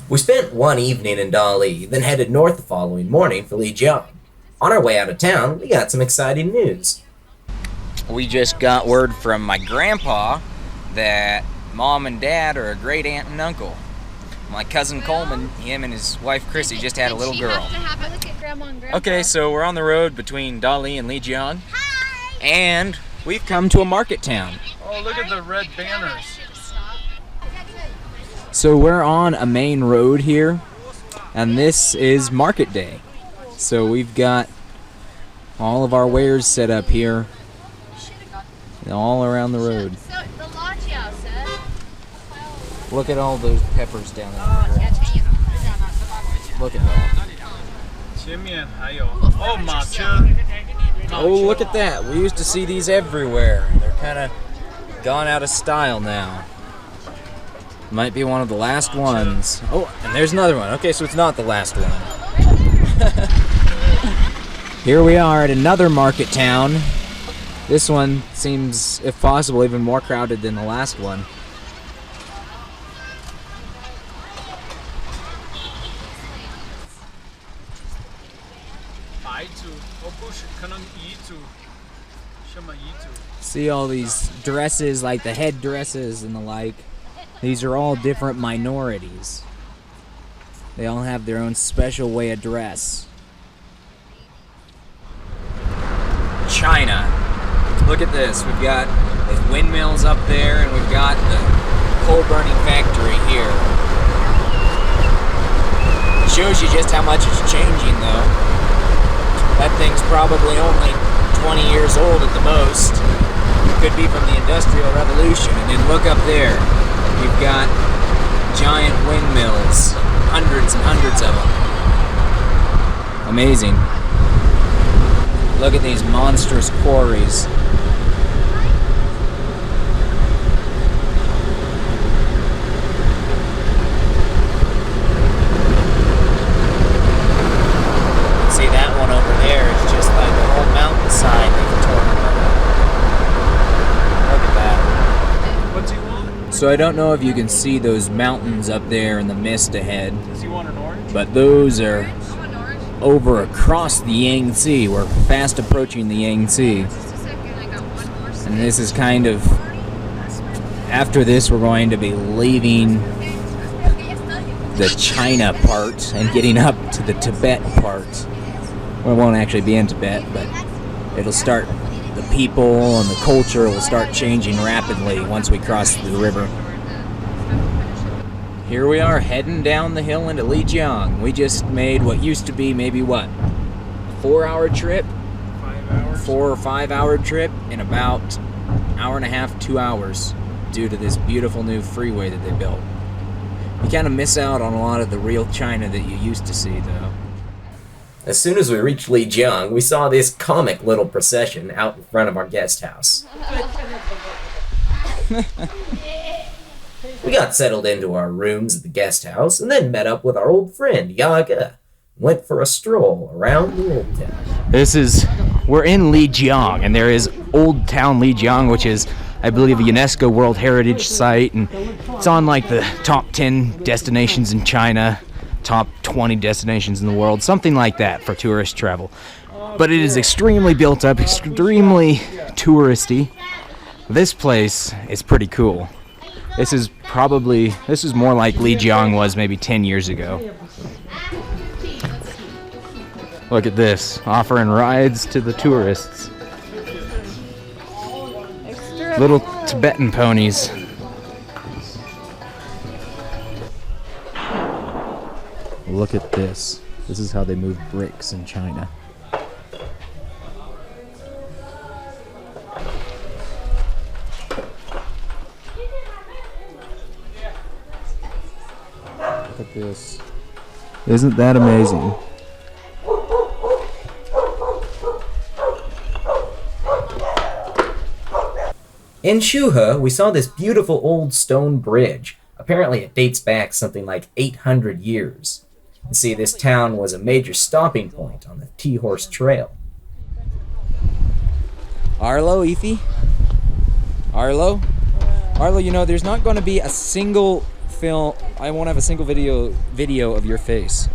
We spent one evening in Dali, then headed north the following morning for Lijiang. On our way out of town, we got some exciting news. We just got word from my grandpa that mom and dad are a great aunt and uncle. My cousin Coleman, him and his wife Chrissy just had a little girl. Okay, so we're on the road between Dali and Lijiang. Hi! And we've come to a market town. Oh, look at the red banners. So we're on a main road here, and this is market day. So we've got all of our wares set up here, all around the road. Look at all those peppers down there. Look at that. Oh, look at that. We used to see these everywhere. They're kind of gone out of style now. Might be one of the last ones. Oh, and there's another one. Okay, so it's not the last one. Here we are at another market town. This one seems, if possible, even more crowded than the last one. See all these dresses, like the head dresses and the like. These are all different minorities. They all have their own special way of dress. China. Look at this. We've got the windmills up there, and we've got the coal burning factory here. It shows you just how much it's changing, though. That thing's probably only 20 years old at the most. Could be from the Industrial Revolution. And then look up there. You've got giant windmills, hundreds and hundreds of them. Amazing. Look at these monstrous quarries. See that one over there? It's just like the whole mountainside they've torn apart. Look at that. What's he want? So I don't know if you can see those mountains up there in the mist ahead. Does he want an orange? But those are over across the Yangtze. We're fast approaching the Yangtze. And this is kind of, after this we're going to be leaving the China part and getting up to the Tibet part. Well, it won't actually be in Tibet, but it'll start, the people and the culture will start changing rapidly once we cross the river. Here we are heading down the hill into Lijiang. We just made what used to be maybe what? A 4-hour trip? 5 hours? 4 or 5 hour trip in about an hour and a half, 2 hours due to this beautiful new freeway that they built. You kind of miss out on a lot of the real China that you used to see, though. As soon as we reached Lijiang, we saw this comic little procession out in front of our guest house. We got settled into our rooms at the guest house and then met up with our old friend Yaga. Went for a stroll around the old town. We're in Lijiang, and there is Old Town Lijiang, which is, I believe, a UNESCO World Heritage Site, and it's on like the top 10 destinations in China, top 20 destinations in the world, something like that for tourist travel. But it is extremely built up, extremely touristy. This place is pretty cool. This is more like Lijiang was maybe 10 years ago. Look at this, offering rides to the tourists. Little Tibetan ponies. Look at this. This is how they move bricks in China. Look at this. Isn't that amazing? In Shuhe, we saw this beautiful old stone bridge. Apparently it dates back something like 800 years. You see, this town was a major stopping point on the T-Horse Trail. Arlo, Efi? Arlo? Arlo, you know, there's not going to be a single have a single video of your face.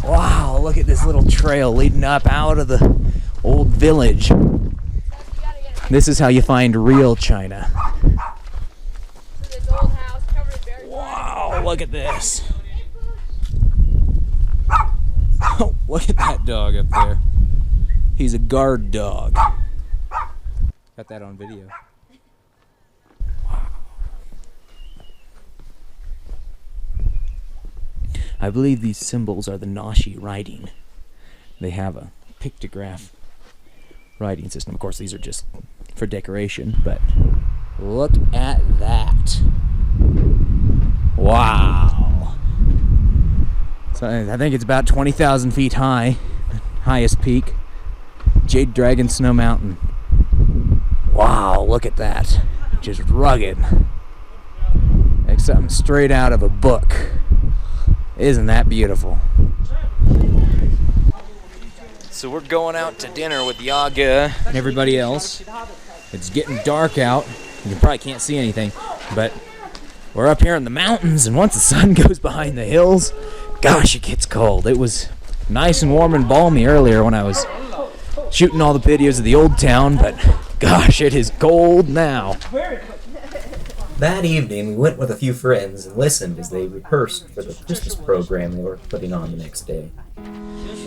Wow, look at this little trail leading up out of the old village. This is how you find real China. Wow, look at this. Oh, look at that dog up there. He's a guard dog. Got that on video. I believe these symbols are the Nashi writing. They have a pictograph writing system. Of course, these are just for decoration, but look at that. Wow. So I think it's about 20,000 feet high, highest peak. Jade Dragon Snow Mountain. Wow, look at that. Just rugged. Like something straight out of a book. Isn't that beautiful? So we're going out to dinner with Yaga and everybody else. It's getting dark out. You probably can't see anything, but we're up here in the mountains, and once the sun goes behind the hills, gosh, it gets cold. It was nice and warm and balmy earlier when I was shooting all the videos of the old town, but gosh, it is cold now. That evening, we went with a few friends and listened as they rehearsed for the Christmas program they were putting on the next day.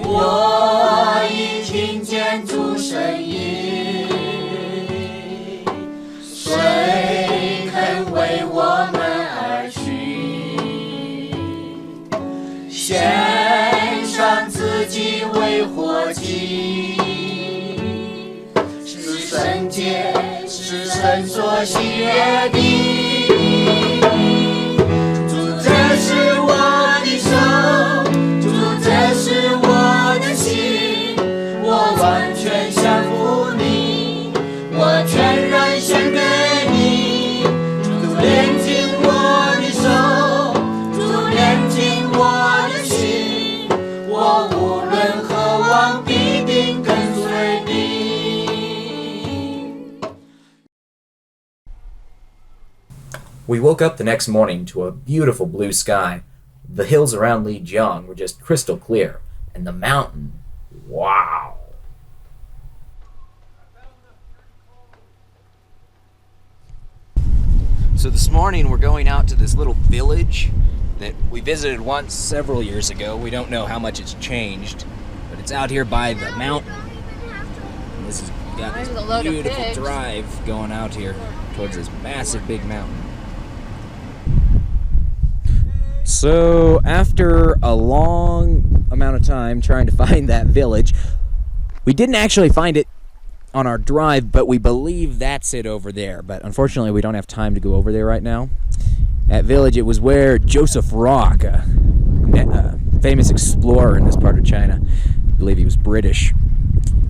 我已听见主声音，谁肯为我们而去？献上自己为活祭，是圣洁，是神所喜悦的。主，这是我的手，主，这是我的心，我完全降服你，我全然献给你。主，炼净我的手，主，炼净我的心，我无论何往必定跟随你。 We woke up the next morning to a beautiful blue sky. The hills around Lijiang were just crystal clear, and the mountain, wow. So this morning we're going out to this little village that we visited once several years ago. We don't know how much it's changed, but it's out here by the mountain. And this has got this beautiful drive going out here towards this massive big mountain. So after a long amount of time trying to find that village, we didn't actually find it on our drive, but we believe that's it over there. But unfortunately, we don't have time to go over there right now. That village, it was where Joseph Rock, a famous explorer in this part of China, I believe he was British,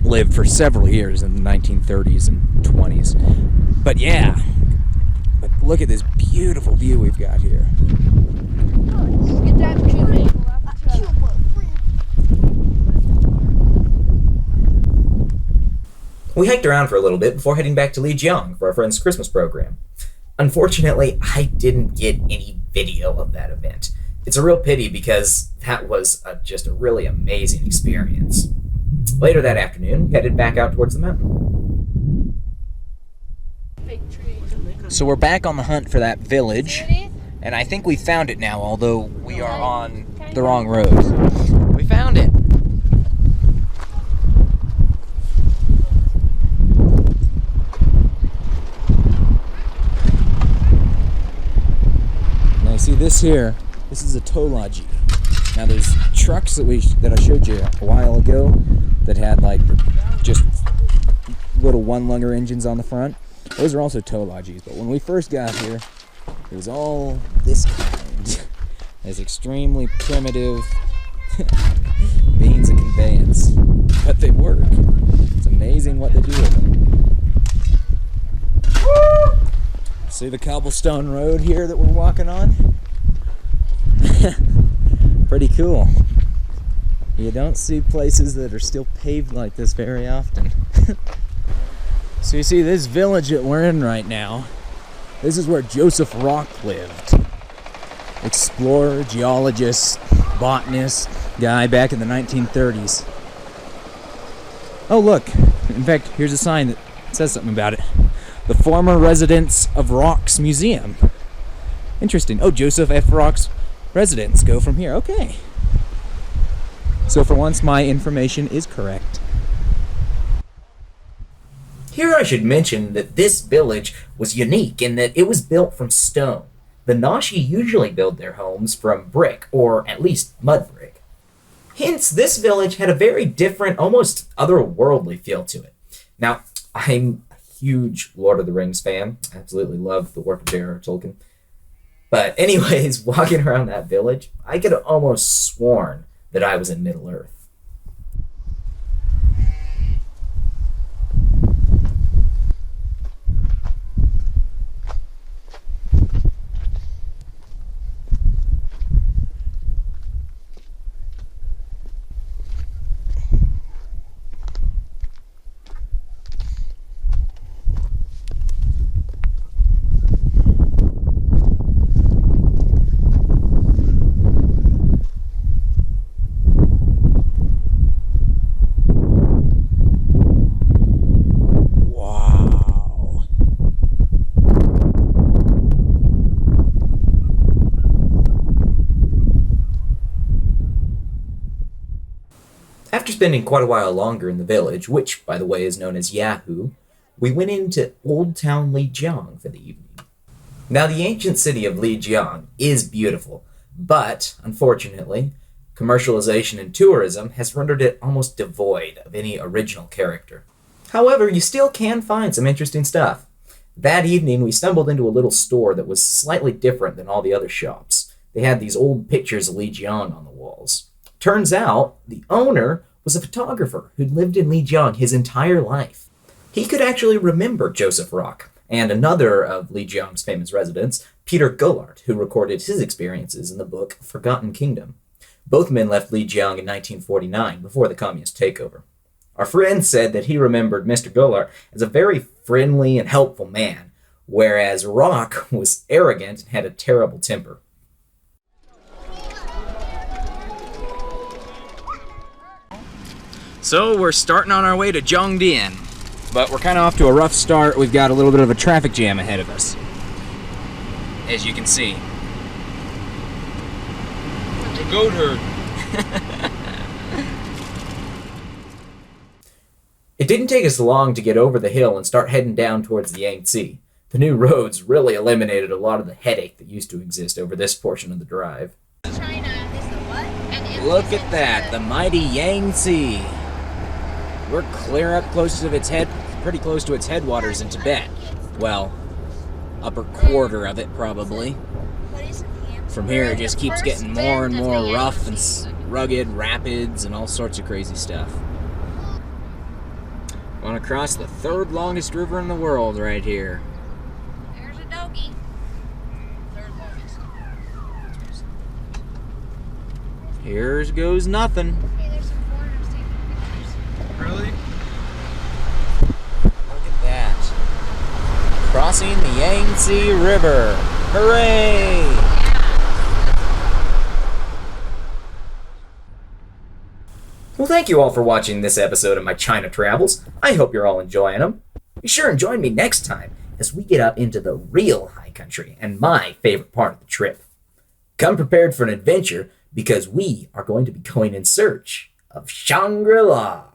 lived for several years in the 1930s and 20s. But yeah, but look at this beautiful view we've got here. We hiked around for a little bit before heading back to Lijiang for our friend's Christmas program. Unfortunately, I didn't get any video of that event. It's a real pity because that was just a really amazing experience. Later that afternoon, we headed back out towards the mountain. So we're back on the hunt for that village, and I think we found it now, although we are on the wrong road. We found it! Now see this here, this is a tolaji. Now there's trucks that I showed you a while ago that had like just little one-lunger engines on the front. Those are also tolajis, but when we first got here, it was all this kind. It's extremely primitive means of conveyance, but they work. It's amazing what they do with them. See the cobblestone road here that we're walking on? Pretty cool. You don't see places that are still paved like this very often. So you see this village that we're in right now, this is where Joseph Rock lived. Explorer, geologist, botanist, guy back in the 1930s. Oh look, in fact, here's a sign that says something about it. The former residence of Rock's Museum. Interesting. Oh, Joseph F. Rock's residence go from here. Okay. So for once, my information is correct. Here I should mention that this village was unique in that it was built from stone. The Nashi usually build their homes from brick, or at least mud brick. Hence, this village had a very different, almost otherworldly feel to it. Now, I'm a huge Lord of the Rings fan. I absolutely love the work of J.R.R. Tolkien. But anyways, walking around that village, I could have almost sworn that I was in Middle-earth. After spending quite a while longer in the village, which, by the way, is known as Yahoo, we went into Old Town Lijiang for the evening. Now, the ancient city of Lijiang is beautiful, but, unfortunately, commercialization and tourism has rendered it almost devoid of any original character. However, you still can find some interesting stuff. That evening, we stumbled into a little store that was slightly different than all the other shops. They had these old pictures of Lijiang on the walls. Turns out, the owner was a photographer who'd lived in Lijiang his entire life. He could actually remember Joseph Rock, and another of Lijiang's famous residents, Peter Gollard, who recorded his experiences in the book Forgotten Kingdom. Both men left Lijiang in 1949, before the communist takeover. Our friend said that he remembered Mr. Gollard as a very friendly and helpful man, whereas Rock was arrogant and had a terrible temper. So we're starting on our way to Zhongdian, but we're kind of off to a rough start. We've got a little bit of a traffic jam ahead of us, as you can see. The goat herd. It didn't take us long to get over the hill and start heading down towards the Yangtze. The new roads really eliminated a lot of the headache that used to exist over this portion of the drive. China is the what? And Look at that, the mighty Yangtze. We're clear up pretty close to its headwaters in Tibet. Well, upper quarter of it probably. From here it just keeps getting more and more rough and rugged, rapids, and all sorts of crazy stuff. Want to cross the third longest river in the world right here. There's a doggy. Third longest. Here goes nothing. Hey, there's some foreigners taking pictures. Really? Look at that. Crossing the Yangtze River. Hooray! Well, thank you all for watching this episode of my China travels. I hope you're all enjoying them. Be sure and join me next time as we get up into the real high country and my favorite part of the trip. Come prepared for an adventure because we are going to be going in search of Shangri-La.